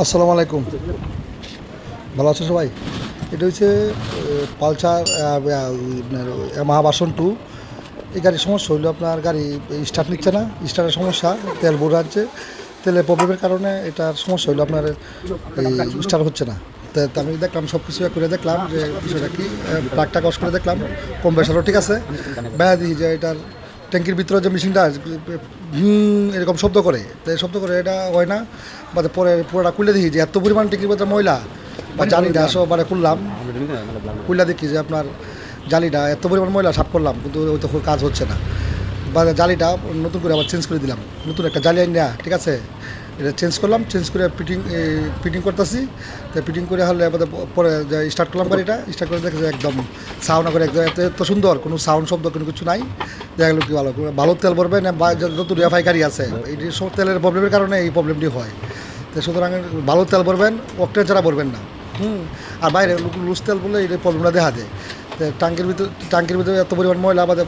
আসসালামু আলাইকুম। ভালো আছো সবাই? এটা হচ্ছে পালসার আপনার ইয়ামাহা ভার্সন 2। এই গাড়ির সমস্যা হইলো আপনার গাড়ি স্টার্ট নিচ্ছে না, স্টার্টের সমস্যা, তেল ভরে আছে। তেলের প্রবলেমের কারণে এটার সমস্যা হইলো আপনার এই স্টার্ট হচ্ছে না। তো আমি দেখলাম সব কিছু করে দেখলাম যে বিষয়টা কি, প্লাগটা কস করে দেখলাম, কম্প্রেসারও ঠিক আছে। বেড়া দিই যে এটার ট্যাঙ্কির ভিতরে যে মেশিনটা এরকম শব্দ করে, তো এই শব্দ করে এটা হয় না। বা পরে পুরোটা খুলে দেখি যে এত পরিমাণ ট্যাঙ্কির ভিতরে ময়লা, বা জালিটা সবারে খুললাম, খুললা দেখি যে আপনার জালিটা এত পরিমাণ ময়লা সাফ করলাম কিন্তু ওই তো কাজ হচ্ছে না। বা জালিটা নতুন করে আবার চেঞ্জ করে দিলাম, নতুন একটা জালি আইন নেওয়া, ঠিক আছে। এটা চেঞ্জ করলাম, চেঞ্জ করে ফিটিং করতেছি। তো ফিটিং করে হলে আমাদের পরে স্টার্ট করলাম গাড়িটা, স্টার্ট করে দেখে যে একদম সাউন্ড করে একদম এত সুন্দর, কোনো সাউন্ড শব্দ কোনো কিছু নাই। দেখা গেলো কি ভালো ভালো তেল ভরবেন, বা নতুন রেফাই গাড়ি আছে, এই সব তেলের প্রবলেমের কারণে এই প্রবলেমটি হয়। তো সুতরাং ভালো তেল ভরবেন, অকটেন ছাড়া ভরবেন না। আর বাইরে লুজ তেল বললে এই প্রবলেমটা দেখা দেয়। তো টাঙ্কির ভিতরে এত পরিমাণ ময়লা, আমাদের